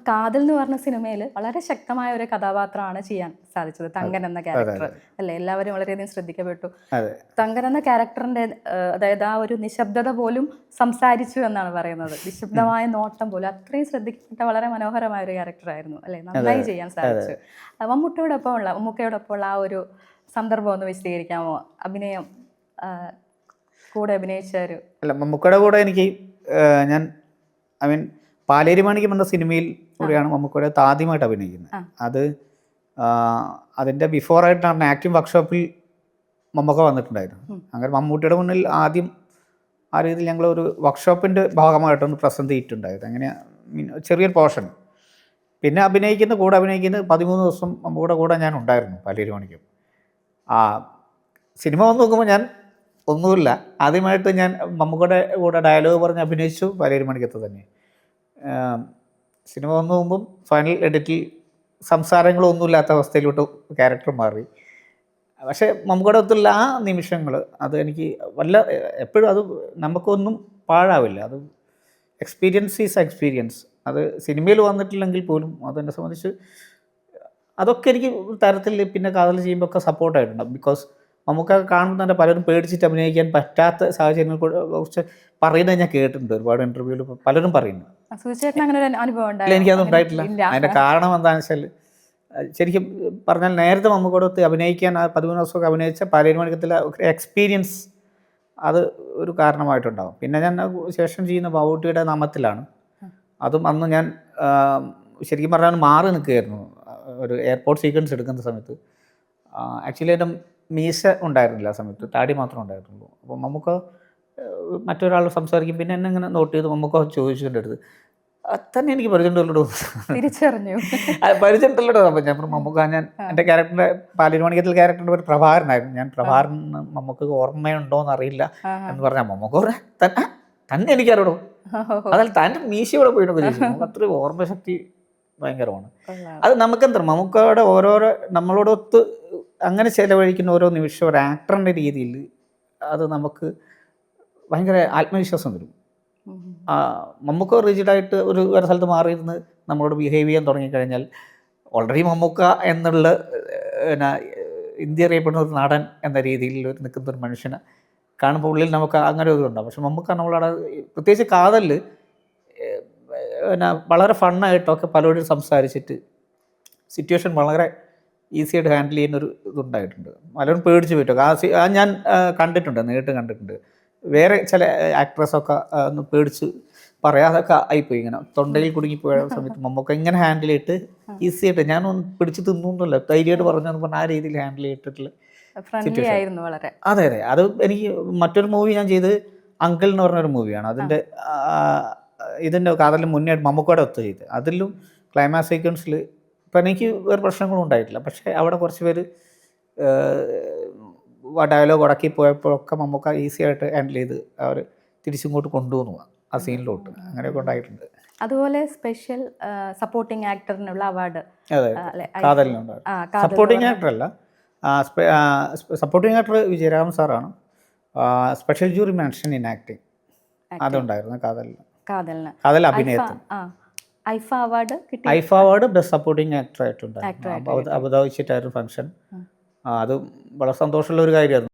അപ്പോൾ കാതൽ എന്ന് പറഞ്ഞ സിനിമയിൽ വളരെ ശക്തമായ ഒരു കഥാപാത്രമാണ് ചെയ്യാൻ സാധിച്ചത്, തങ്കൻ എന്ന ക്യാരക്ടർ അല്ലേ? എല്ലാവരും വളരെയധികം ശ്രദ്ധിക്കപ്പെട്ടു. തങ്കൻ എന്ന ക്യാരക്ടറിൻ്റെ അതായത് ആ ഒരു നിശബ്ദത പോലും സംസാരിച്ചു എന്നാണ് പറയുന്നത്. നിശബ്ദമായ നോട്ടം പോലും അത്രയും ശ്രദ്ധിക്കപ്പെട്ട വളരെ മനോഹരമായ ഒരു ക്യാരക്ടറായിരുന്നു അല്ലേ? നന്നായി ചെയ്യാൻ സാധിച്ചു. മമ്മൂക്കയോടൊപ്പമുള്ള ആ ഒരു സന്ദർഭം ഒന്ന് വിശദീകരിക്കാമോ? അഭിനയം കൂടെ അഭിനയിച്ച ഒരു അല്ല, മമ്മൂക്കയുടെ കൂടെ എനിക്ക് ഞാൻ പാലേരി മാണിക്യം എന്ന സിനിമയിൽ കൂടെയാണ് മമ്മൂക്കയുടെ ആദ്യമായിട്ട് അഭിനയിക്കുന്നത്. അത് അതിൻ്റെ ബിഫോറായിട്ടാണ് ആക്ടിംഗ് വർക്ക്ഷോപ്പിൽ മമ്മൂക്ക വന്നിട്ടുണ്ടായിരുന്നു. അങ്ങനെ മമ്മൂട്ടിയുടെ മുന്നിൽ ആദ്യം ആ രീതിയിൽ ഞങ്ങളൊരു വർക്ക്ഷോപ്പിൻ്റെ ഭാഗമായിട്ടൊന്ന് പ്രസൻറ്റ് ചെയ്തിട്ടുണ്ടായത്. അങ്ങനെ ചെറിയൊരു പോർഷൻ. പിന്നെ കൂടെ അഭിനയിക്കുന്ന 13 ദിവസം മമ്മൂടെ കൂടെ ഞാൻ ഉണ്ടായിരുന്നു പാലേരി മാണിക്യം. സിനിമ വന്ന് നോക്കുമ്പോൾ ഞാൻ ഒന്നുമില്ല. ആദ്യമായിട്ട് ഞാൻ മമ്മൂക്കയുടെ കൂടെ ഡയലോഗ് പറഞ്ഞ് അഭിനയിച്ചു പാലേരി മാണിക്യത്ത് തന്നെ. സിനിമ വന്നു പോകുമ്പം ഫൈനൽ എഡിറ്റിൽ സംസാരങ്ങളൊന്നുമില്ലാത്ത അവസ്ഥയിലോട്ട് ക്യാരക്ടർ മാറി. പക്ഷേ മമ്മൂക്കയുടെ ഒത്തുള്ള ആ നിമിഷങ്ങൾ അത് എനിക്ക് എപ്പോഴും അത് നമുക്കൊന്നും പാഴാവില്ല. അത് എക്സ്പീരിയൻസ് ഈസ് എക്സ്പീരിയൻസ്. അത് സിനിമയിൽ വന്നിട്ടില്ലെങ്കിൽ പോലും അതെന്നെ സംബന്ധിച്ച് അതൊക്കെ എനിക്ക് തരത്തിൽ പിന്നെ കാതൽ ചെയ്യുമ്പോൾ ഒക്കെ സപ്പോർട്ടായിട്ടുണ്ട്. ബിക്കോസ് നമുക്ക് കാണുമ്പോൾ തന്നെ പലരും പേടിച്ചിട്ട് അഭിനയിക്കാൻ പറ്റാത്ത സാഹചര്യങ്ങളെ കുറിച്ച് പറയുന്നത് ഞാൻ കേട്ടിട്ടുണ്ട്. ഒരുപാട് ഇൻ്റർവ്യൂവിൽ പലരും പറയുന്നു. എനിക്കത് ഉണ്ടായിട്ടില്ല. അതിൻ്റെ കാരണം എന്താണെന്ന് വെച്ചാൽ ശരിക്കും പറഞ്ഞാൽ നേരത്തെ മമ്മൂക്കയോടൊത്ത് അഭിനയിക്കാൻ 13 ദിവസമൊക്കെ അഭിനയിച്ച പാലേരി മാണിക്യത്തിലെ എക്സ്പീരിയൻസ് അത് ഒരു കാരണമായിട്ടുണ്ടാകും. പിന്നെ ഞാൻ ശേഷം ചെയ്യുന്ന ബാബുട്ടിയുടെ നാമത്തിലാണ്. അതും അന്ന് ഞാൻ ശരിക്കും പറഞ്ഞാൽ മാറി നിൽക്കുകയായിരുന്നു ഒരു എയർപോർട്ട് സീക്വൻസ് എടുക്കുന്ന സമയത്ത്. ആക്ച്വലി എൻ്റെ മീശ ഉണ്ടായിരുന്നില്ല ആ സമയത്ത്, താടി മാത്രമേ ഉണ്ടായിരുന്നുള്ളൂ. അപ്പോൾ നമുക്ക് മറ്റൊരാൾ സംസാരിക്കും. പിന്നെ എന്നെ ഇങ്ങനെ നോട്ട് ചെയ്ത് മമ്മൂക്ക ചോദിച്ചു എൻ്റെ അടുത്ത്, തന്നെ എനിക്ക് പരിചയമുണ്ടല്ലോ, തിരിച്ചറിഞ്ഞു പരിചയമുണ്ടല്ലോ. അപ്പം ഞാൻ മമ്മൂക്ക, ഞാൻ എൻ്റെ ക്യാരക്ടറിൻ്റെ പാലേരി മാണിക്യത്തിൽ ക്യാരക്ടറിൻ്റെ ഒരു പ്രഭാകരനായിരുന്നു. ഞാൻ പ്രഭാകരൻ നമുക്ക് ഓർമ്മയുണ്ടോ എന്നറിയില്ല എന്ന് പറഞ്ഞാൽ മമ്മൂക്ക തന്നെ എനിക്കറിയണോ, അതല്ല തൻ്റെ മീശയോടെ പോയിട്ടൊക്കെ ചോദിച്ചു. നമുക്ക് അത്രയും ഓർമ്മശക്തി ഭയങ്കരമാണ്. അത് നമുക്കെന്താ മമ്മൂക്കയുടെ ഓരോരോ നമ്മളോടൊത്ത് അങ്ങനെ ചിലവഴിക്കുന്ന ഓരോ നിമിഷം ഒരു ആക്ടറിൻ്റെ രീതിയിൽ അത് നമുക്ക് ഭയങ്കര ആത്മവിശ്വാസം തരും. മമ്മൂക്ക റിജിഡായിട്ട് ഒരു സ്ഥലത്ത് മാറിയിരുന്ന് നമ്മളോട് ബിഹേവ് ചെയ്യാൻ തുടങ്ങിക്കഴിഞ്ഞാൽ ഓൾറെഡി മമ്മൂക്ക എന്നുള്ള ഇന്ത്യ അറിയപ്പെടുന്ന ഒരു നടൻ എന്ന രീതിയിൽ നിൽക്കുന്ന ഒരു മനുഷ്യനെ കാണുമ്പോൾ ഉള്ളിൽ നമുക്ക് അങ്ങനെ ഒരു ഇതുണ്ടാകും. പക്ഷെ മമ്മൂക്ക നമ്മളവിടെ പ്രത്യേകിച്ച് കാതലിൽ വളരെ ഫണ്ണായിട്ടൊക്കെ പലരോടും സംസാരിച്ചിട്ട് സിറ്റുവേഷൻ വളരെ ഈസി ആയിട്ട് ഹാൻഡിൽ ചെയ്യുന്നൊരു ഇതുണ്ടായിട്ടുണ്ട്. പലരും പേടിച്ച് പോയിട്ടൊക്കെ ഞാൻ കണ്ടിട്ടുണ്ട്, നേരിട്ട് കണ്ടിട്ടുണ്ട്. വേറെ ചില ആക്ട്രസൊക്കെ ഒന്ന് പേടിച്ച് പറയാതൊക്കെ ആയിപ്പോയി. ഇങ്ങനെ തൊണ്ടയിൽ കുടുങ്ങിപ്പോയ സമയത്ത് മമ്മൂക്ക ഇങ്ങനെ ഹാൻഡിൽ ചെയ്തിട്ട് ഈസി ആയിട്ട് ഞാനൊന്ന് പിടിച്ച് തിന്നൊന്നുമില്ല, ധൈര്യമായിട്ട് പറഞ്ഞെന്ന് പറഞ്ഞാൽ ആ രീതിയിൽ ഹാൻഡിൽ ചെയ്തിട്ടുള്ള സിറ്റുവേഷൻ. അതെ അതെ. അത് എനിക്ക് മറ്റൊരു മൂവി ഞാൻ ചെയ്ത് അങ്കിൾ എന്ന് പറഞ്ഞൊരു മൂവിയാണ്. ഇതിൻ്റെ കാതലിന് മുന്നേ മമ്മൂക്കയുടെ ഒത്ത് ചെയ്ത് അതിലും ക്ലൈമാക്സ് സീക്വൻസിൽ ഇപ്പം എനിക്ക് വേറെ പ്രശ്നങ്ങളും ഉണ്ടായിട്ടില്ല. പക്ഷേ അവിടെ കുറച്ച് പേര് ഡയലോഗ് ഉടക്കി പോയപ്പോഴൊക്കെ മമ്മൂക്ക ഈസി ആയിട്ട് ഹാൻഡിൽ ചെയ്ത് അവർ തിരിച്ചിങ്ങോട്ട് കൊണ്ടുവന്നു ആ സീനിലോട്ട്. അങ്ങനെയൊക്കെ ഉണ്ടായിട്ടുണ്ട്. അതുപോലെ സ്പെഷ്യൽ സപ്പോർട്ടിംഗ് ആക്ടറിനുള്ള അവാർഡ് കാതലിനുണ്ടായിരുന്നു. സപ്പോർട്ടിംഗ് ആക്ടറല്ല, സപ്പോർട്ടിംഗ് ആക്ടർ വിജയരാമൻ സാറാണ്. Special jury mention in acting അതുണ്ടായിരുന്നു കാതൽ അഭിനയത്തിന്. IIFA award best supporting actor ആയിട്ടുണ്ടായിരുന്നു. അബുദാബി വെച്ചിട്ടായിരുന്നു ഫംഗ്ഷൻ. അത് വളരെ സന്തോഷമുള്ള ഒരു കാര്യമായിരുന്നു.